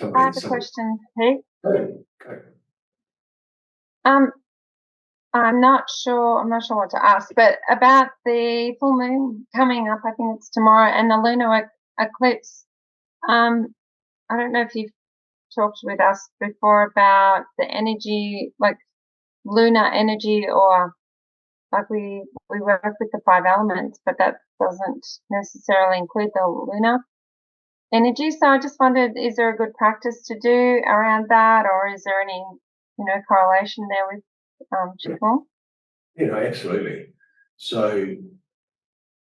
I have a question, Pete. Go. I'm not sure what to ask, but about the full moon coming up, I think it's tomorrow, and the lunar eclipse. I don't know if you've talked with us before about the energy, like lunar energy, or like we work with the 5 elements, but that doesn't necessarily include the lunar energy. So I just wondered, is there a good practice to do around that, or is there any, correlation there with Qi Gong? Absolutely. So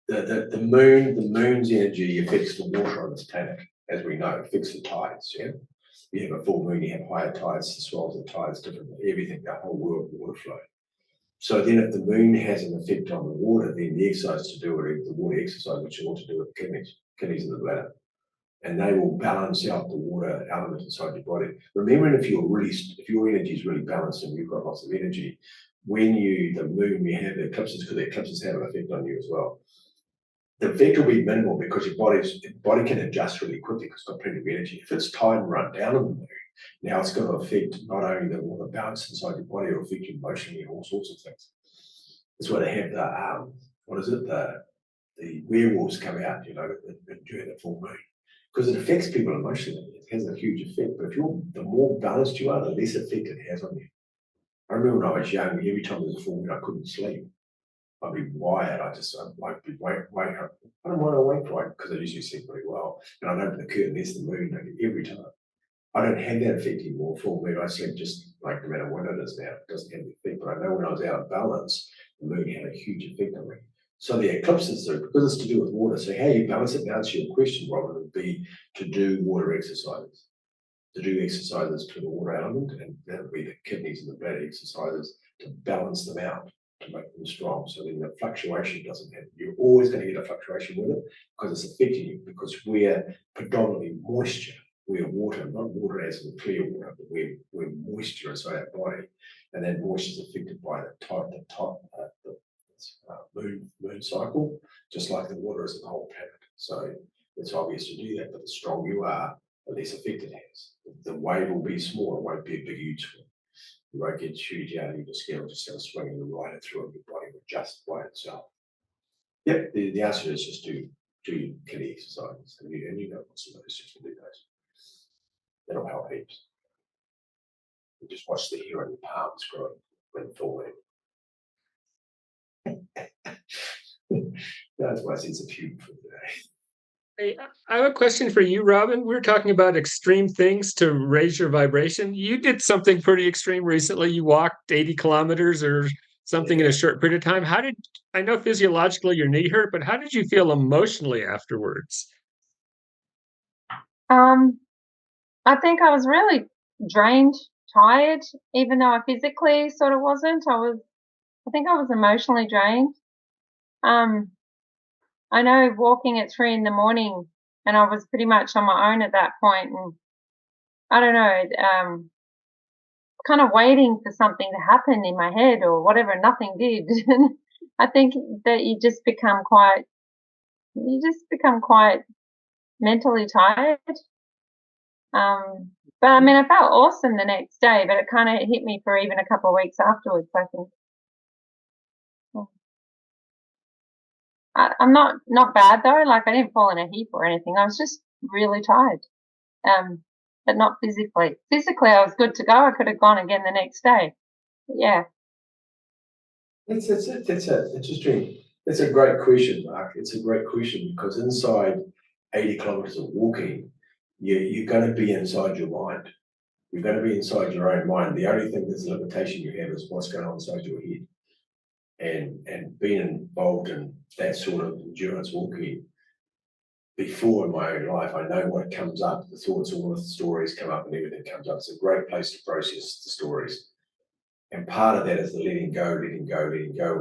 the moon's energy affects the water on its planet, as we know, affects the tides. Yeah, you have a full moon, you have higher tides, the swells of tides, different everything, the whole world water flow. So then, if the moon has an effect on the water, then the exercise to do it, the water exercise, which you want to do with the kidneys and the bladder, and they will balance out the water element inside your body. Remembering if your energy is really balanced and you've got lots of energy, when the moon, you have eclipses, because the eclipses have an effect on you as well. The effect will be minimal because your body can adjust really quickly because it's got plenty of energy. If it's time to run down on the moon, now it's going to affect not only the balance inside your body, it'll affect you emotionally and all sorts of things. That's why they have the werewolves come out, during the full moon, because it affects people emotionally. It has a huge effect. But the more balanced you are, the less effect it has on you. I remember when I was young, every time there was a full moon, I couldn't sleep. I'd be wired. I'd be wake up. I don't want to wake right because I usually sleep pretty well. And I'd open the curtain, there's the moon every time. I don't have that effect anymore. Full moon, I sleep just like no matter what it is now. It doesn't have the effect. But I know when I was out of balance, the moon had a huge effect on me. So the eclipses, because it's to do with water. So how you balance it, to answer your question, Robin, would be to do water exercises. To do exercises to the water element, and that would be the kidneys and the bladder exercises to balance them out, to make them strong. So then the fluctuation doesn't happen. You're always going to get a fluctuation with it because it's affecting you, because we're predominantly moisture. We're water, not water as in clear water, but we're moisture inside our body, and that moisture is affected by the moon cycle, just like the water is in the whole planet. So it's obvious to do that, but the stronger you are, the less effect it has. The wave will be small, it won't be a big huge swing. You won't get huge out of your skin, it'll just start swinging and ride it through, and your body will adjust by itself. Yep, the answer is just do kidney exercises, and you know what's of those, just to do those. That'll help heaps. You just watch the hair on your palms growing when falling. That's my sense of humor for today. Hey, I have a question for you, Robin. We were talking about extreme things to raise your vibration. You did something pretty extreme recently. You walked 80 kilometers or something in a short period of time. I know physiologically your knee hurt, but how did you feel emotionally afterwards? I think I was really drained, tired, even though I physically sort of wasn't. I think I was emotionally drained. I know walking at 3 a.m, and I was pretty much on my own at that point, and I don't know, kind of waiting for something to happen in my head or whatever, and nothing did. I think that you just become quite mentally tired. But I mean, I felt awesome the next day, but it kind of hit me for even a couple of weeks afterwards, I think. I'm not bad though. Like, I didn't fall in a heap or anything. I was just really tired, but not physically. Physically, I was good to go. I could have gone again the next day. But yeah. It's interesting. It's a great question, Mark. It's a great question because inside 80 kilometers of walking, you're going to be inside your mind. You're going to be inside your own mind. The only thing that's a limitation you have is what's going on inside your head. And being involved in that sort of endurance walking before in my own life, I know what comes up, the thoughts, all the stories come up and everything comes up. It's a great place to process the stories. And part of that is the letting go when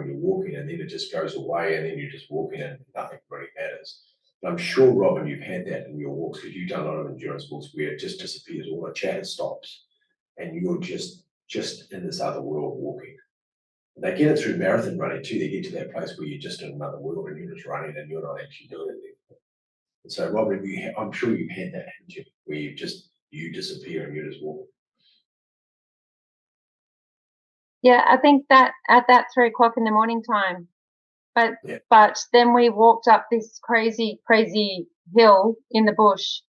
you're walking, and then it just goes away, and then you're just walking and nothing really matters. But I'm sure, Robin, you've had that in your walks because you've done a lot of endurance walks where it just disappears, all the chatter stops, and you're just in this other world walking. They get it through marathon running too. They get to that place where you're just in another world and you're just running and you're not actually doing anything. And so, Robin, I'm sure you've had that, haven't you? Where you've just you disappear and you just walk. Yeah, I think that at that 3 o'clock in the morning time. But Yeah. but then we walked up this crazy, crazy hill in the bush,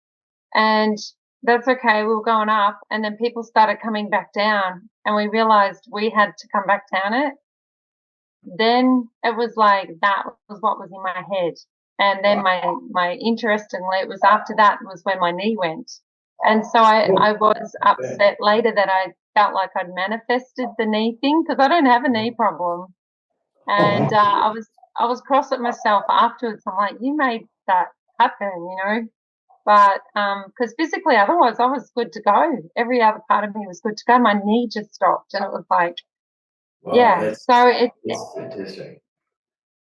and that's okay. We were going up, and then people started coming back down, and we realized we had to come back down it. Then it was like that was what was in my head, and then my interestingly, it was after that was when my knee went, and so I was upset later that I felt like I'd manifested the knee thing because I don't have a knee problem. And I was cross at myself afterwards. I'm like, you made that happen, you know. But because physically, otherwise, I was good to go. Every other part of me was good to go. My knee just stopped, and it was like, yeah. So That's fantastic.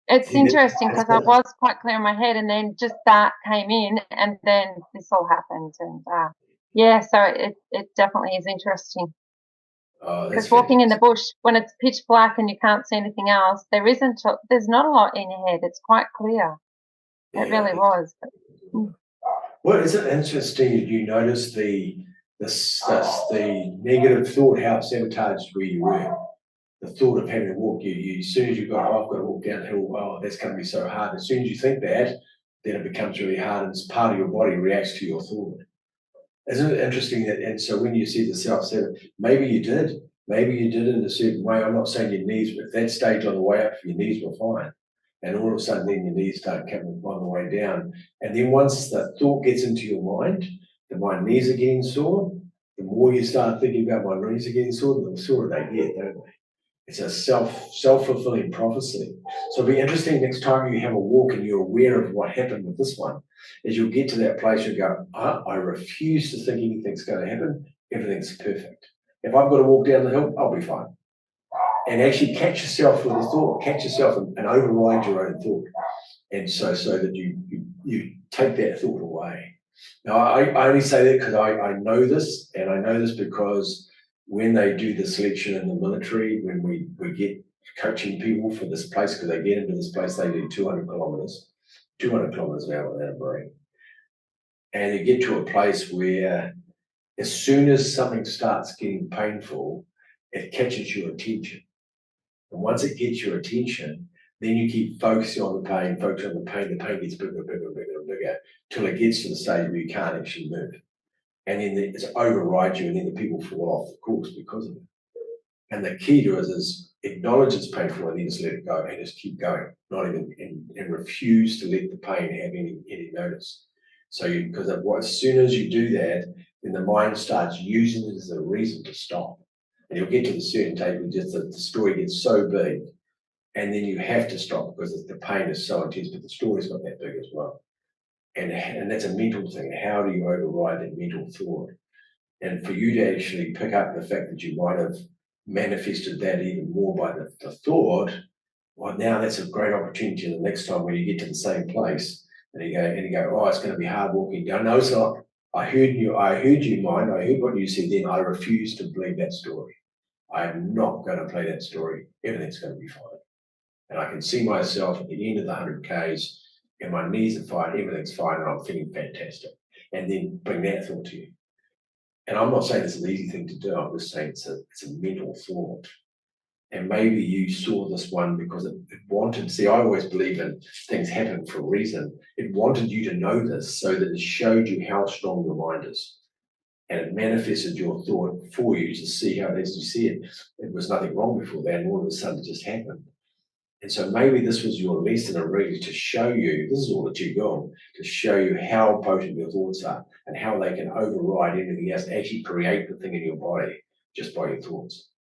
it's See, interesting that's because I was quite clear in my head, and then just that came in, and then this all happened, and yeah. So it definitely is interesting. that's Because walking in the fantastic. bush, when it's pitch black and you can't see anything else, there's not a lot in your head. It's quite clear. It Yeah. really was. Well, is it interesting that you notice the negative thought, how it sabotaged where you were? The thought of having to walk, you as soon as you got, oh, I've got to walk downhill, oh, that's going to be so hard. As soon as you think that, then it becomes really hard, and it's part of your body reacts to your thought. Isn't it interesting that, and so when you see the self-sabotage, maybe you did in a certain way. I'm not saying your knees, but at that stage on the way up, your knees were fine. And all of a sudden, then your knees start coming on the way down. And then once the thought gets into your mind that my knees are getting sore, the more you start thinking about my knees are getting sore, the sore they get, don't they? It's a self-fulfilling prophecy. So it'll be interesting next time you have a walk and you're aware of what happened with this one, is you'll get to that place, you go, I refuse to think anything's going to happen. Everything's perfect. If I've got to walk down the hill, I'll be fine. And actually catch yourself with a thought, catch yourself and override your own thought. And so that you take that thought away. Now, I only say that because I know this, and I know this because when they do the selection in the military, when we get coaching people for this place, because they get into this place, they do 200 kilometers an hour without a break. And you get to a place where as soon as something starts getting painful, it catches your attention. And once it gets your attention, then you keep focusing on the pain, the pain gets bigger and bigger and bigger and bigger, till it gets to the stage where you can't actually move. And then it's overrides you, and then the people fall off the course because of it. And the key to it is acknowledge it's painful and then just let it go and just keep going, not even and refuse to let the pain have any notice. So because as soon as you do that, then the mind starts using it as a reason to stop. And you'll get to the certain stage where just the story gets so big, and then you have to stop because the pain is so intense, but the story's not that big as well. And that's a mental thing. How do you override that mental thought? And for you to actually pick up the fact that you might have manifested that even more by the thought, well, now that's a great opportunity the next time when you get to the same place and you go, oh, it's going to be hard walking down. No, it's not. I heard you, mind. I heard what you said then. I refuse to believe that story. I'm not going to play that story. Everything's going to be fine. And I can see myself at the end of the 100 Ks and my knees are fine, everything's fine, and I'm feeling fantastic. And then bring that thought to you. And I'm not saying it's an easy thing to do. I'm just saying it's a mental thought. And maybe you saw this one because it wanted, see, I always believe in things happen for a reason. It wanted you to know this so that it showed you how strong your mind is. And it manifested your thought for you to see how it is you see it. It was nothing wrong before that, and all of a sudden it just happened. And so maybe this was your lesson already to show you, this is all the Qi Gong, to show you how potent your thoughts are and how they can override anything else, actually create the thing in your body just by your thoughts.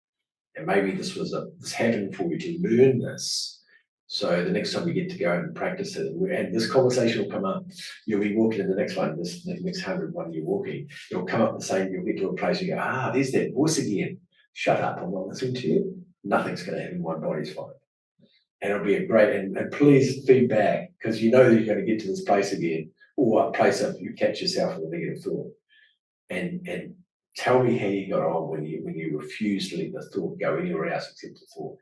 And maybe this happened for you to learn this. So the next time we get to go and practice it, and this conversation will come up, you'll be walking in the next one, the next 100 one you're walking, you'll come up the same, you'll get to a place you go, there's that voice again. Shut up, I'm not listening to you. Nothing's going to happen, my body's fine. And it'll be a great, and please feedback, because you know that you're going to get to this place again, or a place that you catch yourself with a negative thought. And tell me how you got on when you refuse to let the thought go anywhere else except the thought.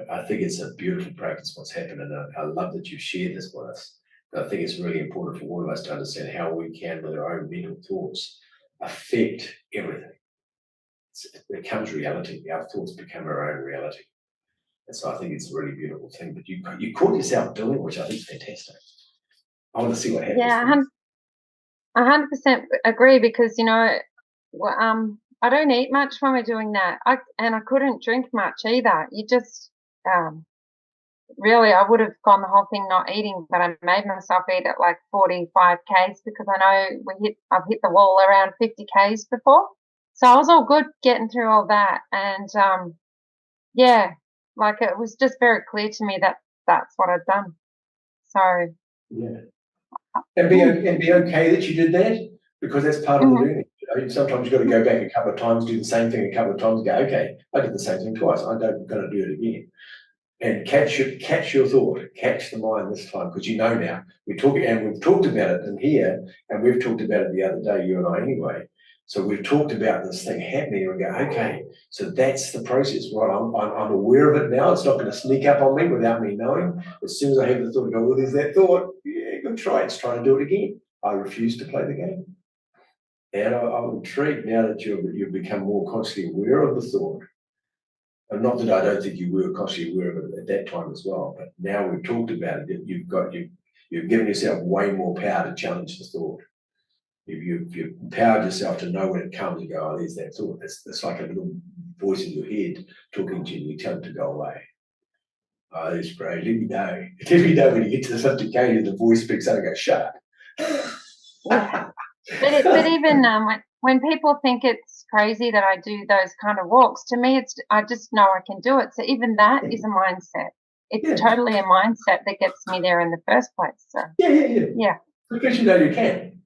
I think it's a beautiful practice what's happened, and I love that you shared this with us. I think it's really important for all of us to understand how we can, with our own mental thoughts, affect everything. It becomes reality. Our thoughts become our own reality. And so I think it's a really beautiful thing. But you caught yourself doing it, which I think is fantastic. I want to see what happens. Yeah, 100% agree, because I don't eat much when we're doing that. I couldn't drink much either. You just really, I would have gone the whole thing not eating, but I made myself eat at like 45 k's, because I know I've hit the wall around 50 k's before. So I was all good getting through all that, and yeah, like it was just very clear to me that that's what I'd done. So yeah, and be okay that you did that, because that's part of the learning. Sometimes you've got to go back a couple of times, do the same thing a couple of times, and go, okay, I did the same thing twice. I'm going to do it again. And catch your thought, catch the mind this time, because now we've talked about it in here, and we've talked about it the other day, you and I anyway. So we've talked about this thing happening, and we go, okay, so that's the process, right? I'm aware of it now. It's not going to sneak up on me without me knowing. As soon as I have the thought, I go, well, there's that thought. Yeah, good try. It's trying to do it again. I refuse to play the game. And I'm intrigued now that you've become more consciously aware of the thought. And not that I don't think you were consciously aware of it at that time as well, but now we've talked about it, you've given yourself way more power to challenge the thought. You've empowered yourself to know when it comes and go, oh, there's that thought. It's like a little voice in your head talking to you, you tell it to go away. Oh, that's great. Let me know. Let me know when you get to the 50K and the voice picks up and goes, shut up. Yeah. But even when people think it's crazy that I do those kind of walks, to me, I just know I can do it. So even that is a mindset. It's totally a mindset that gets me there in the first place. So yeah. Because you know you can.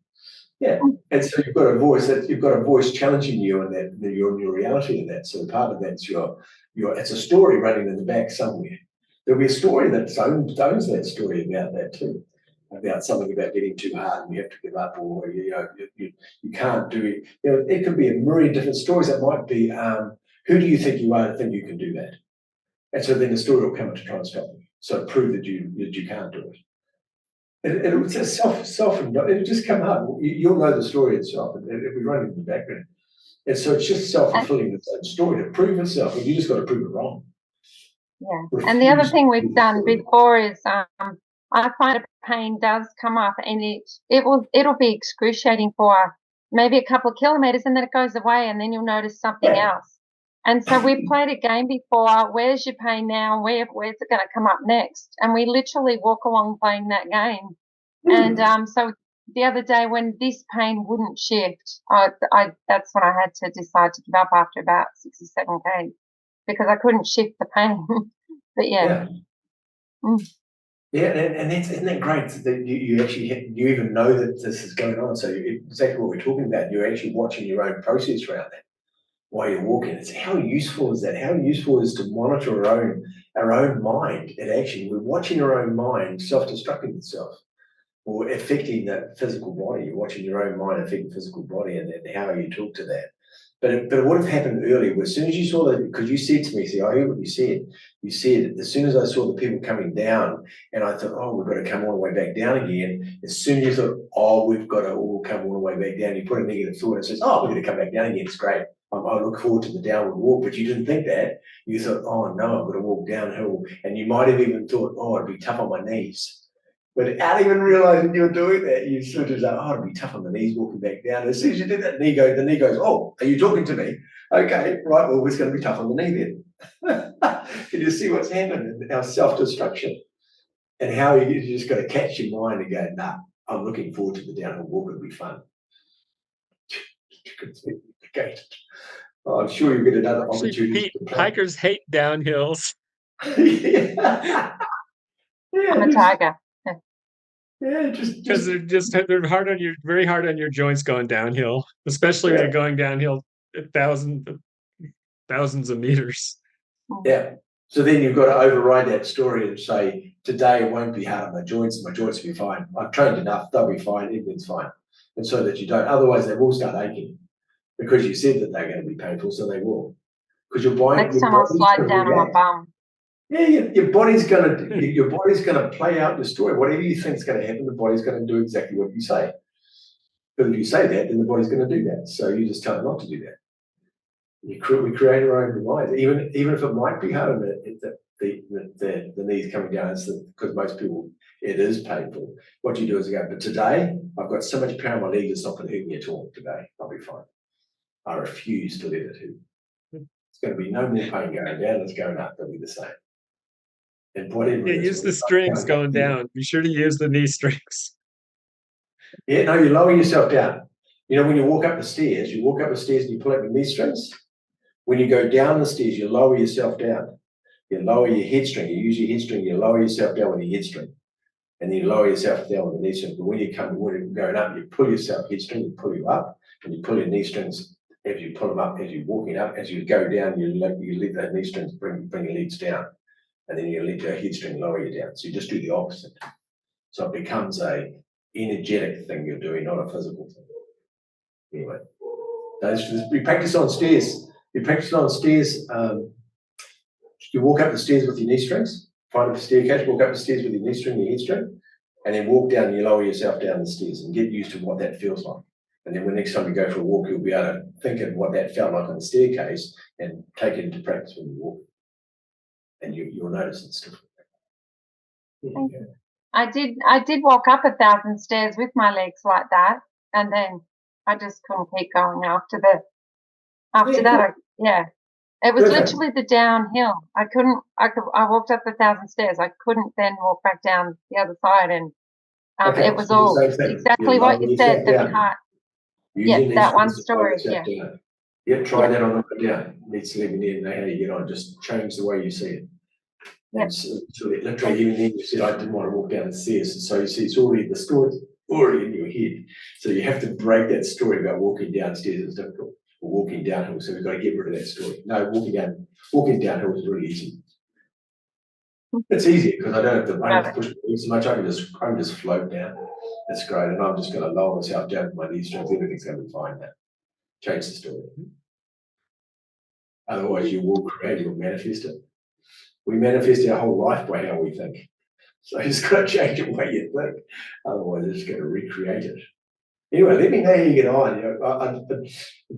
Yeah, and so you've got a voice challenging you, and that your reality in that. So part of that's it's a story running in the back somewhere. There'll be a story that owns that story about that too, about something about getting too hard and you have to give up, or you can't do it. It could be a myriad different stories. That might be who do you think you are to think you can do that? And so then the story will come up to try and stop you. So prove that you can't do it. And it was just it'll just come up. You'll know the story itself, and it'll be running in the background. And so it's just self-fulfilling the same story to prove itself, and you just got to prove it wrong. Yeah. And the other thing we've done before is I find a pain does come up, and it'll be excruciating for maybe a couple of kilometers, and then it goes away, and then you'll notice something else. And so we played a game before, where's your pain now? Where's it going to come up next? And we literally walk along playing that game. And so the other day when this pain wouldn't shift, that's when I had to decide to give up after about 6 or 7 days, because I couldn't shift the pain. But yeah. Yeah, and isn't that great that you actually you even know that this is going on? So exactly what we're talking about, you're actually watching your own process around that while you're walking. It's how useful is that? How useful is to monitor our own mind? And actually, we're watching our own mind self-destructing itself or affecting that physical body. You're watching your own mind affecting the physical body, and how you talk to that. But it would have happened earlier. As soon as you saw that, because you said to me, see, I heard what you said. You said, as soon as I saw the people coming down, and I thought, oh, we've got to come all the way back down again. As soon as you thought, oh, we've got to all come all the way back down, you put a negative thought and it says, oh, we're going to come back down again. It's great. I look forward to the downward walk. But you didn't think that. You thought, oh, no, I've got to walk downhill. And you might have even thought, oh, it'd be tough on my knees. But without even realizing you're doing that, you sort of like, oh, it'd be tough on the knees walking back down. As soon as you did that, the knee goes, oh, are you talking to me? Okay, right, well, it's going to be tough on the knee then. Can you see what's happened in our self-destruction? And how you just got to catch your mind and go, nah, I'm looking forward to the downhill walk, it'll be fun. Okay. Oh, I'm sure you'll get another opportunity. Hikers hate downhills. I'm a tiger. Yeah, because they're very hard on your joints going downhill, especially when you're going downhill thousands of meters. Yeah. So then you've got to override that story and say, today it won't be hard on my joints will be fine. I've trained enough, they'll be fine, everything's fine. And so that you don't, otherwise they will start aching because you said that they're going to be painful, so they will. Because your body. Next time I'll slide down on my bum. Yeah, your body's gonna play out the story. Whatever you think is gonna happen, the body's gonna do exactly what you say. But if you say that, then the body's going to do that. So you just tell it not to do that. We create our own demise, even if it might be hard, the knees coming down, because most people, it is painful. What you do is go, but today I've got so much power in my leg, it's not going to hurt me at all today. I'll be fine. I refuse to let it hurt. It's going to be no more pain going down, it's going up, it'll be the same. And whatever Yeah, use the strings going down. Be sure to use the knee strings. Yeah, no, you lower yourself down. You know, when you walk up the stairs and you pull up your knee strings. When you go down the stairs, you lower yourself down. You lower your head string, you use your head string, you lower yourself down with your head string. And then you lower yourself down with the knee string. But when you're going up, you pull yourself head string, you pull you up, and you pull your knee strings as you pull them up, as you're walking up, as you go down, you let the knee strings bring your legs down. And then you let your head string lower you down. So you just do the opposite. So it becomes a energetic thing you're doing, not a physical thing. Anyway, we practice on stairs. You walk up the stairs with your knee strings, find a staircase, walk up the stairs with your knee string, your head string, and then walk down and you lower yourself down the stairs and get used to what that feels like. And then when next time you go for a walk, you'll be able to think of what that felt like on the staircase and take it into practice when you walk. And you'll notice it's different. Thank you. I did walk up 1,000 stairs with my legs like that, and then I just couldn't keep going after that. It was literally the downhill. I walked up 1,000 stairs. I couldn't then walk back down the other side, and it was all exactly what you said. The part, that one story. Yeah, try that on the way down. Let's let me know how you get on. Just change the way you see it. Yeah. So literally, even then you said I didn't want to walk down the stairs. So you see, it's already the story's already in your head. So you have to break that story about walking downstairs is difficult, or walking downhill. So we've got to get rid of that story. No, walking downhill is really easy. It's easy because I don't have to push my legs so much. I can just float down. That's great, and I'm just going to lower myself down to my knee strength. Everything's going to be fine now. Change the story. Otherwise, you will create, you'll manifest it. We manifest our whole life by how we think. So you just got to change the way you think. Otherwise, it's going to recreate it. Anyway, let me know how you get on. You know,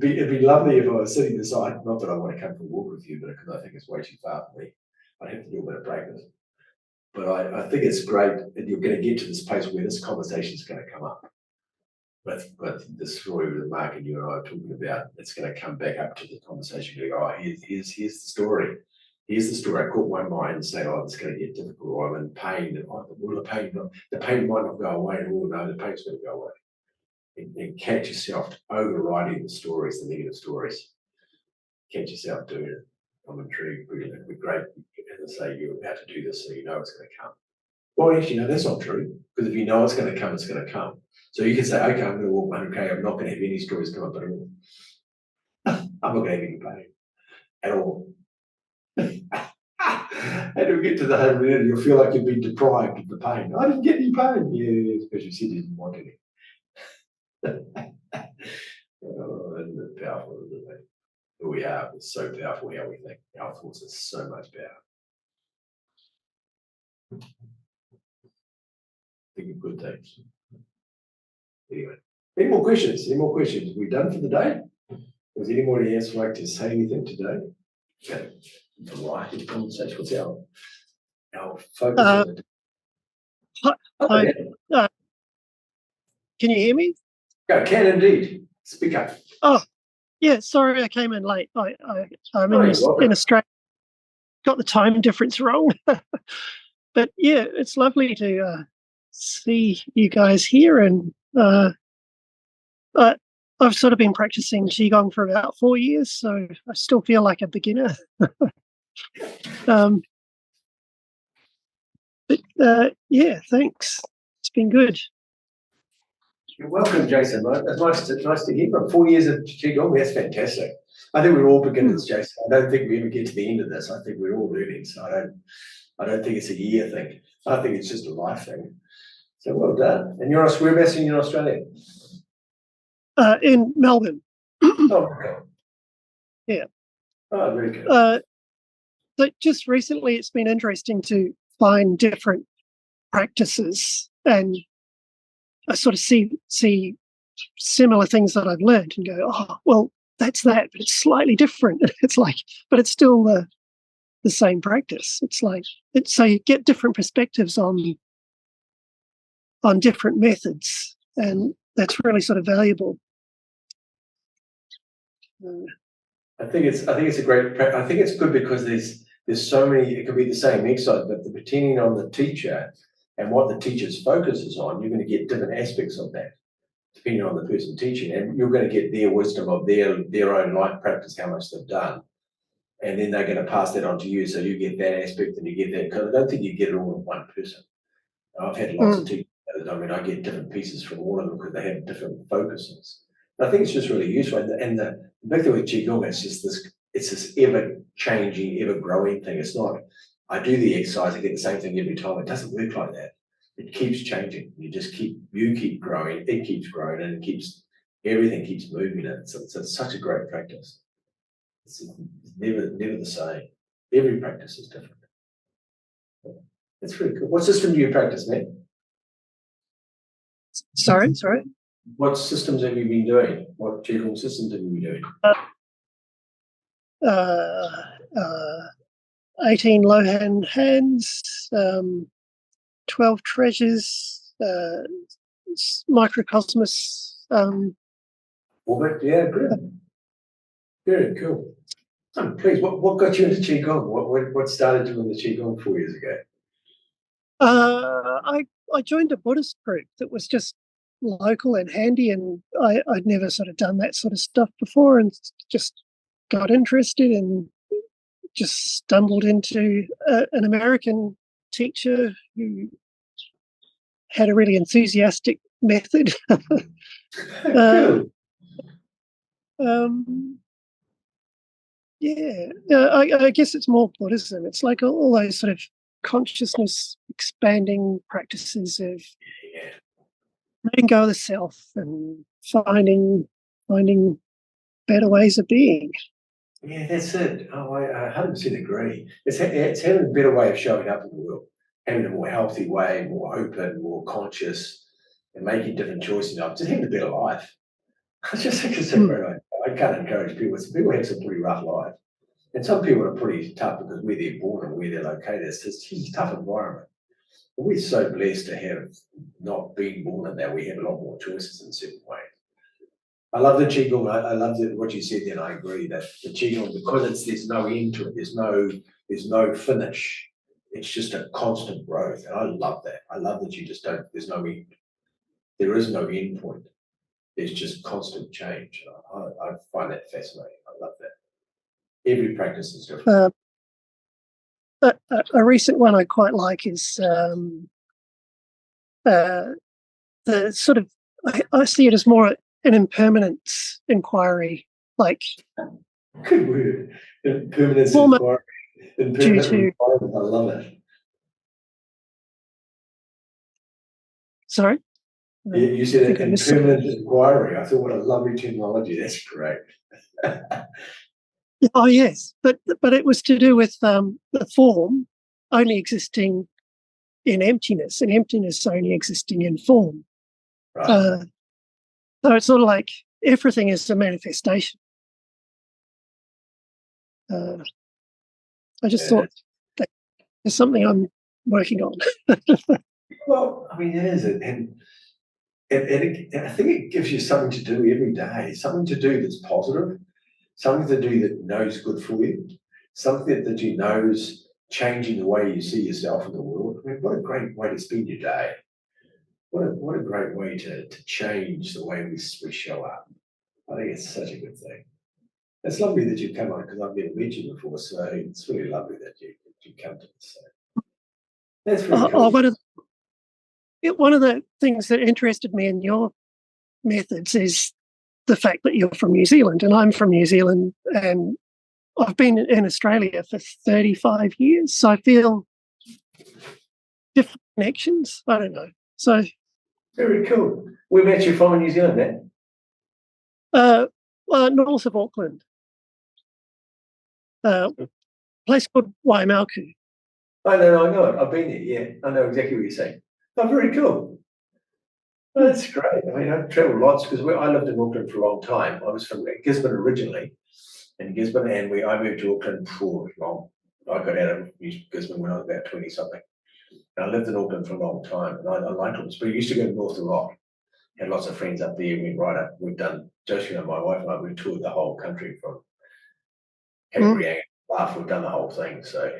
it'd be lovely if I was sitting beside, not that I want to come for a walk with you, but because I think it's way too far for me. I'd have to do a bit of practice. But I think it's great that you're going to get to this place where this conversation is going to come up. But the story with Mark and you and I are talking about, it's going to come back up to the conversation. You go, here's the story. Here's the story. I caught my mind and say, it's going to get difficult, or I'm in pain. The pain might not go away at all. No, the pain's going to go away. And catch yourself overriding the stories, the negative stories. Catch yourself doing it. I'm intrigued. It'd be great. And say you're about to do this, so you know it's going to come. Well, actually, no, that's not true. Because if you know it's going to come, it's going to come. So you can say, okay, I'm going to walk 100K. I'm not going to have any stories come up at all. I'm not going to have any pain at all. And you'll get to the 100 you'll feel like you've been deprived of the pain. I didn't get any pain. Yeah, because you said you didn't want any. Isn't it powerful, isn't it? Who we are is so powerful how we think. Our thoughts are so much power. Think of good things. Anyway, any more questions? Are we done for the day? Was anybody else like to say anything today? Okay. Variety conversation. What's our focus? Can you hear me? Yeah, can indeed. Speak up. Oh, yeah. Sorry, I came in late. I'm in Australia. Got the time difference wrong. But yeah, it's lovely to see you guys here. And I've sort of been practicing Qi Gong for about 4 years, so I still feel like a beginner. Yeah, thanks. It's been good. You're welcome, Jason. It's nice to hear from 4 years of Qi Gong. That's fantastic. I think we're all beginners, Jason. I don't think we ever get to the end of this. I think we're all learning. So I don't think it's a year thing. I think it's just a life thing. So well done. And whereabouts in Australia? In Melbourne. Oh, okay. Yeah. Oh, very good. So just recently, it's been interesting to find different practices, and I sort of see similar things that I've learned and go, oh, well, that's that, but it's slightly different. It's like, but it's still the same practice. It's like, so you get different perspectives on different methods, and that's really sort of valuable. I think it's a great. I think it's good because there's so many. It could be the same exercise, but depending on the teacher and what the teacher's focus is on, you're going to get different aspects of that, depending on the person teaching, and you're going to get their wisdom of their own life practice, how much they've done, and then they're going to pass that on to you. So you get that aspect, and you get that. Because I don't think you get it all in one person. I've had lots of teachers. I mean, I get different pieces from all of them because they have different focuses. But I think it's just really useful. And the big thing with Qi Gong, it's this ever changing, ever growing thing. It's not, I do the exercise, I get the same thing every time. It doesn't work like that. It keeps changing. You keep growing, it keeps growing, and everything keeps moving. So it's such a great practice. It's never the same. Every practice is different. That's really cool. What system do you practice, man? Sorry. What systems have you been doing? What Qi Gong systems have you been doing? 18 low-hand hands, 12 treasures, microcosmos. Orbit, yeah, good. Very cool. I'm pleased. What got you into Qi Gong? What started you in the Qi Gong 4 years ago? I joined a Buddhist group that was just local and handy, and I'd never sort of done that sort of stuff before, and just got interested and just stumbled into an American teacher who had a really enthusiastic method. Cool. I guess it's more Buddhism. It's like all those sort of consciousness expanding practices of letting go of the self and finding better ways of being. Yeah, that's it. Oh, I 100% agree. It's having a better way of showing up in the world, having a more healthy way, more open, more conscious, and making different choices. Just having a better life. I just think it's a great idea. I can't encourage people. Some people have some pretty rough life, and some people are pretty tough because where they're born and where they're located. It's a tough environment. But we're so blessed to have not been born in that. We have a lot more choices in certain ways. I love the Qi Gong. I love what you said then. I agree that the Qi Gong, because there's no end to it. There's no finish. It's just a constant growth, and I love that. I love that you just don't. There's no end. There is no end point. There's just constant change. I find that fascinating. I love that. Every practice is different. A recent one I quite like is the sort of. I see it as more an impermanence inquiry, like good word. Impermanence inquiry. Impermanence inquiry. I love it. Sorry? You said impermanent inquiry. I thought, what a lovely terminology. That's great. Oh yes, but it was to do with the form only existing in emptiness, and emptiness only existing in form. Right. So it's sort of like everything is a manifestation. I just thought that is something I'm working on. Well, I mean, it is, and I think it gives you something to do every day, something to do that's positive, something to do that you know is good for you, something that you know is changing the way you see yourself in the world. I mean, what a great way to spend your day. What a great way to change the way we show up. I think it's such a good thing. It's lovely that you've come on, because I've never met you before, so it's really lovely that you come to this. That's really cool. One of the things that interested me in your methods is the fact that you're from New Zealand, and I'm from New Zealand, and I've been in Australia for 35 years, so I feel different connections. I don't know. So very cool. Whereabouts you from in New Zealand, man? North of Auckland. Place called Waimalku. I know it. I've been there, yeah. I know exactly what you're saying. Oh, very cool. Well, that's great. I mean, I've travelled lots because I lived in Auckland for a long time. I was from Gisborne originally, and I moved to Auckland for long. I got out of Gisborne when I was about 20 something. And I lived in Auckland for a long time, and I liked it. But we used to go north a lot. Had lots of friends up there. Went right up. We've done, Josie and my wife and I, we've toured the whole country from Cape Bath. We've done the whole thing. So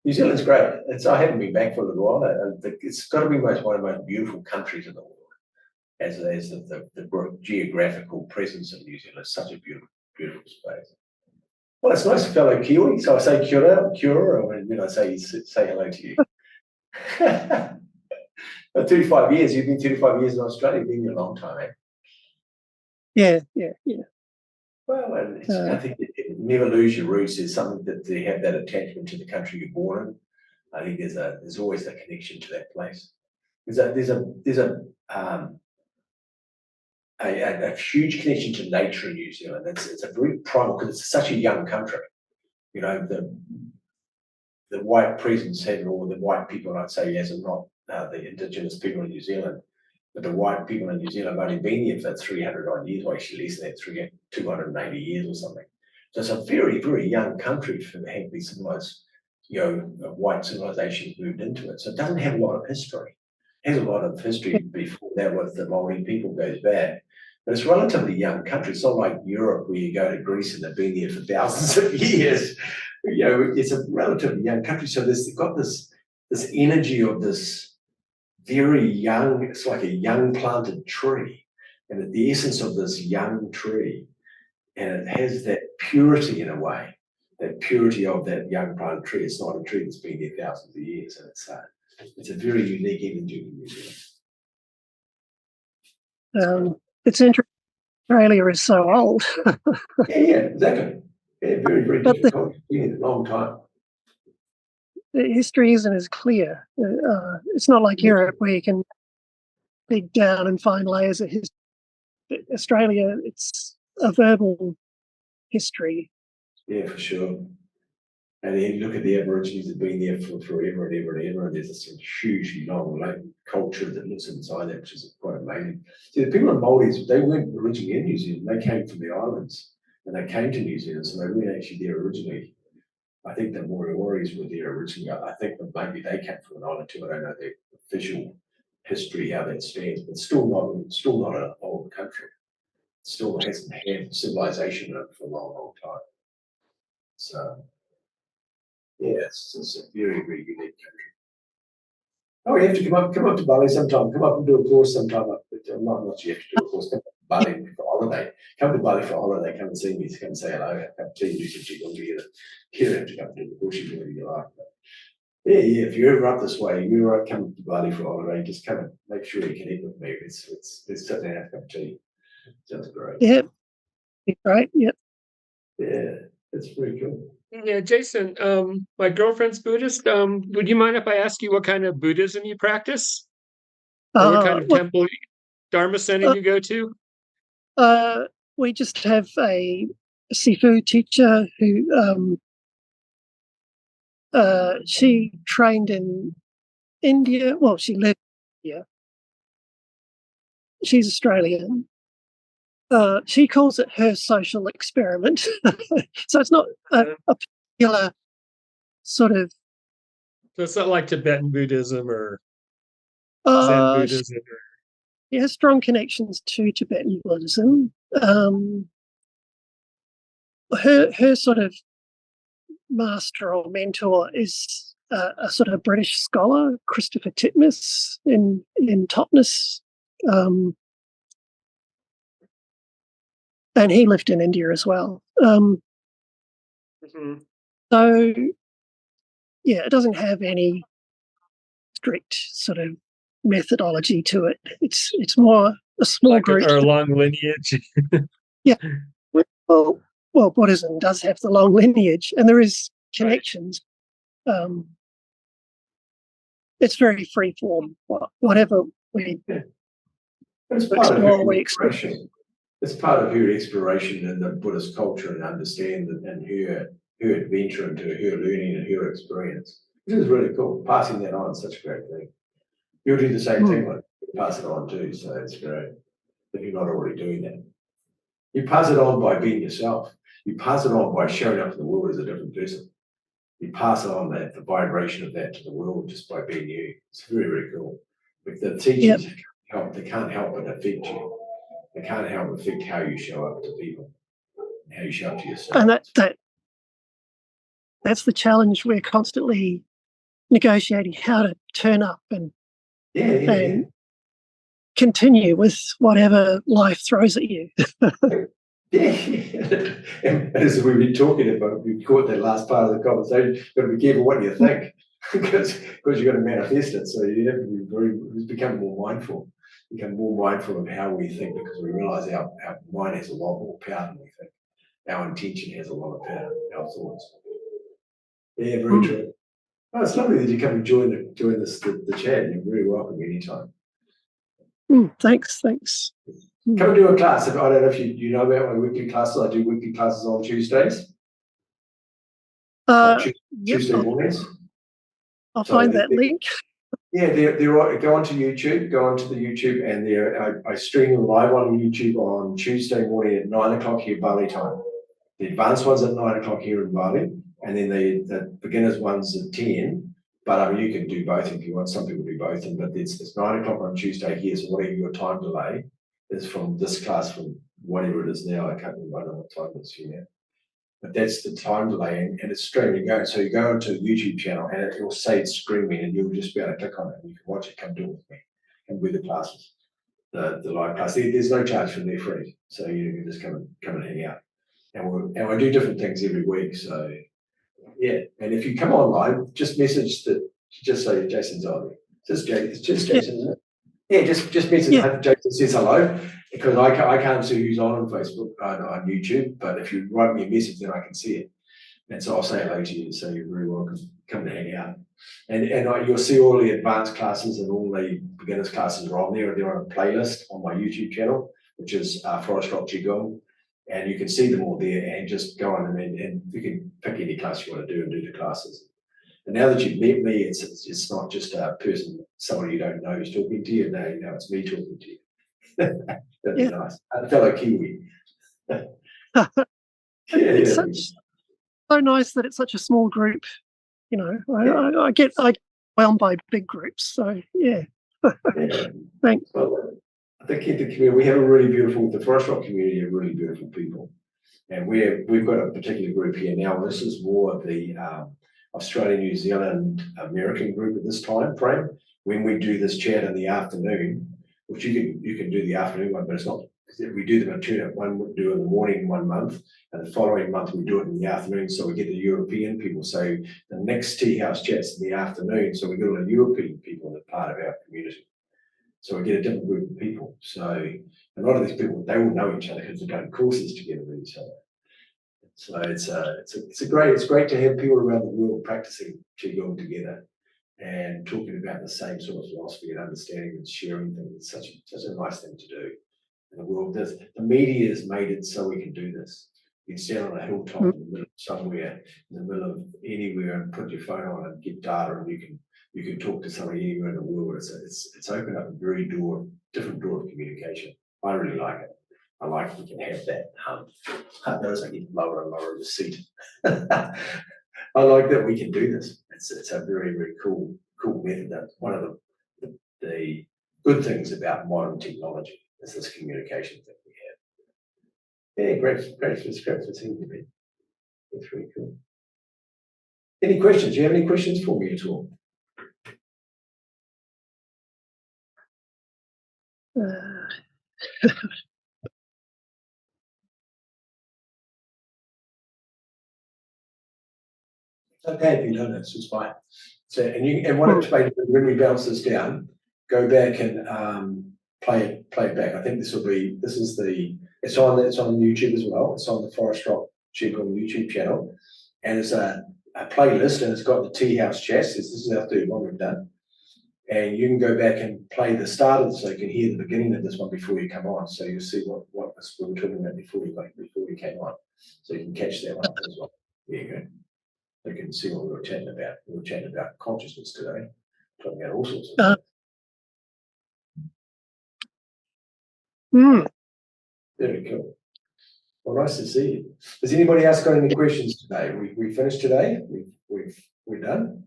New Zealand's great. I haven't been back for a little while. It's got to be one of the most beautiful countries in the world. As the geographical presence of New Zealand is such a beautiful space. Well, it's nice, fellow Kiwi. So I say kia ora, when I say hello to you. 35 years. You've been 35 years in Australia. You've been here a long time, eh? Yeah. Well, and I think never lose your roots. There's something that they have that attachment to the country you're born in. I think there's always a connection to that place. There's a huge connection to nature in New Zealand. It's a very primal, because it's such a young country. The white presence had, or the white people, I'd say, as in not the indigenous people in New Zealand, but the white people in New Zealand have only been here for 300 odd years, or actually less than that, 280 years or something. So it's a very, very young country for the heavily civilized, white civilizations moved into it. So it doesn't have a lot of history. It has a lot of history before that with the Māori people goes back. But it's a relatively young country. It's not like Europe where you go to Greece and they've been there for thousands of years. It's a relatively young country. So there's got this energy of this very young, it's like a young planted tree. And the essence of this young tree, and it has that purity in a way, that purity of that young planted tree. It's not a tree that's been there thousands of years. And it's a very unique energy in New Zealand. It's interesting. Australia is so old. Yeah, exactly. Yeah, very, very difficult. It's been a long time. The history isn't as clear. It's not like Europe where you can dig down and find layers of history. Australia, it's a verbal history. Yeah, for sure. And then you look at the Aborigines that have been there for forever and ever and ever, and there's this hugely long culture that lives inside that, which is quite amazing. See, the people in Māoris, they weren't originally in New Zealand. They came from the islands, and they came to New Zealand, so they weren't actually there originally. I think the Moriori's were there originally. I think that maybe they came from an island too. I don't know the official history, how that stands, but still not an old country. Still hasn't had civilization in it for a long, long time. So yeah, it's a very, very unique country. Oh, you have to come up to Bali sometime. Come up and do a course sometime. Not you have to do a course. Come to Bali for holiday. Come to Bali for holiday. Come and see me. Come and say hello. Come to you, do some Qi Gong together. You don't have to come and do the course. You do whatever you like. But yeah. If you're ever up this way, you're right. Come to Bali for holiday. Just come and make sure you connect with me. Let's sit down and have a cup of tea. Sounds great. Yeah, right. Yep. Yeah, that's pretty cool. Yeah, Jason, my girlfriend's Buddhist. Would you mind if I ask you what kind of Buddhism you practice? Or what kind of temple, Dharma center you go to? We just have a Sifu teacher who she trained in India. Well, she lived in India. She's Australian. She calls it her social experiment. So it's not a particular sort of. So it's not like Tibetan Buddhism or Zen Buddhism. She has strong connections to Tibetan Buddhism. Her sort of master or mentor is a sort of British scholar, Christopher Titmuss in Totnes. And he lived in India as well. So, yeah, it doesn't have any strict sort of methodology to it. It's more a small group. Or a long lineage. Yeah. Well, Buddhism does have the long lineage, and there is connections. Right. It's very free form. Whatever we explore, we express. It's part of her exploration in the Buddhist culture and understand and her adventure into her learning and her experience, which is really cool. Passing that on is such a great thing. You'll do the same thing, like pass it on too, so it's great. If you're not already doing that. You pass it on by being yourself. You pass it on by showing up in the world as a different person. You pass on the vibration of that to the world just by being you. It's very, very cool. If the teachers help, they can't help but affect you. They can't help but affect how you show up to people, how you show up to yourself. And that's the challenge. We're constantly negotiating how to turn up and continue with whatever life throws at you. And as we've been talking about, we caught that last part of the conversation. You've got to be careful what you think, because you've got to manifest it. So you have to be become more mindful of how we think, because we realise our mind has a lot more power than we think. Our intention has a lot of power. Our thoughts. Yeah, very true. Oh, it's lovely that you come and join the chat. You're very welcome anytime. Thanks. Come and do a class. I don't know if you know about my weekly classes. I do weekly classes on Tuesdays. Tuesday mornings. I'll find that link. Yeah, they're go onto YouTube. Go onto the YouTube, and I stream them live on YouTube on Tuesday morning at 9 o'clock here Bali time. The advanced ones at 9 o'clock here in Bali, and then the beginners ones at 10. But you can do both if you want. Some people do both, but it's 9 o'clock on Tuesday here. So whatever your time delay is from this class, from whatever it is now, I can't remember what time it is here now. But that's the time delay, and it's streaming. So you go onto the YouTube channel, and it will say it's streaming, and you'll just be able to click on it, and you can watch it. Come do it with me, and with the classes, the live class. There's no charge for them; they're free. So you can just come and hang out, and we do different things every week. So yeah, and if you come online, just message just say Jason's on there. It's just Jason, isn't it? Yeah, just message Jason says hello, because I can't see who's on Facebook on YouTube, but if you write me a message, then I can see it, and so I'll say hello to you. So you're very welcome. Come to hang out, and you'll see all the advanced classes and all the beginners classes are on there. They're on a playlist on my YouTube channel, which is Forest Rock Qi Gong, and you can see them all there. And just go on and you can pick any class you want to do and do the classes. And now that you've met me, it's not just a person, somebody you don't know who's talking to you. Now it's me talking to you. That'd be nice. A fellow Kiwi. It's so nice that it's such a small group. You know, I get overwhelmed by big groups. So thanks. Well, I think in the community we have the Forest Rock community are really beautiful people, and we've got a particular group here now. This is more of the Australian, New Zealand, American group at this time frame. When we do this chat in the afternoon, which you can do the afternoon one, but it's not. We do them in two. One we do in the morning 1 month, and the following month we do it in the afternoon. So we get the European people. So the next Teahouse chat's in the afternoon. So we get all the European people that are part of our community. So we get a different group of people. So a lot of these people, they all know each other because they've done courses together with each other. So it's great to have people around the world practicing Qi Gong together and talking about the same sort of philosophy and understanding and sharing things. It's such a nice thing to do. And the world does. The media has made it so we can do this. You can stand on a hilltop in the middle of somewhere, in the middle of anywhere, and put your phone on and get data, and you can talk to somebody anywhere in the world. It's opened up a very different door of communication. I really like it. I like we can have that. I notice I get lower and lower in the seat. I like that we can do this. It's a very, very cool method. That's one of the good things about modern technology is this communication that we have. Yeah, great for seeing you, man. That's really cool. Any questions? Do you have any questions for me at all? It's okay if you don't. It's just fine. So, and what explain when we bounce this down, go back and play it back. I think it's on YouTube as well. It's on the Forest Rock Qi Gong YouTube channel, and it's a playlist, and it's got the Teahouse chats. This is our third one we've done, and you can go back and play the start of it, so you can hear the beginning of this one before you come on. So you'll see what we were talking about before you came on, so you can catch that one up as well. There you go. You can see what we were chatting about. We were chatting about consciousness today, talking about all sorts of things. Mm. Very cool. Well, nice to see you. Has anybody else got any questions today? We finished today. We're done.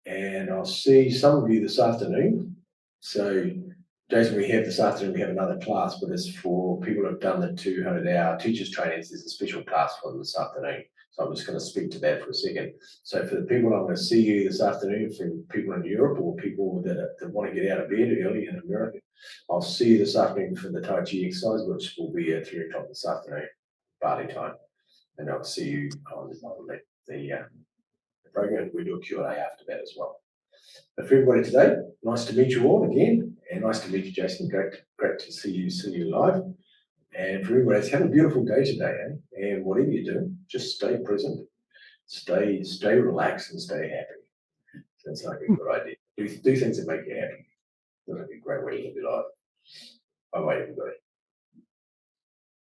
And I'll see some of you this afternoon. So, Jason, we have another class, but it's for people who've done the 200-hour teachers trainings. There's a special class for them this afternoon. So I'm just going to speak to that for a second. So for the people, I'm going to see you this afternoon, for people in Europe or people that want to get out of bed early in America. I'll see you this afternoon for the Tai Chi exercise, which will be at 3 o'clock this afternoon, Bali time. And I'll see you on the program. We do a Q&A after that as well. But for everybody today, nice to meet you all again, and nice to meet you, Jason. Great to see you live. And for everybody else, have a beautiful day today, eh? And whatever you do, just stay present, stay relaxed, and stay happy. Sounds like a good idea. Do things that make you happy. That's a great way to live your life. Bye bye, everybody.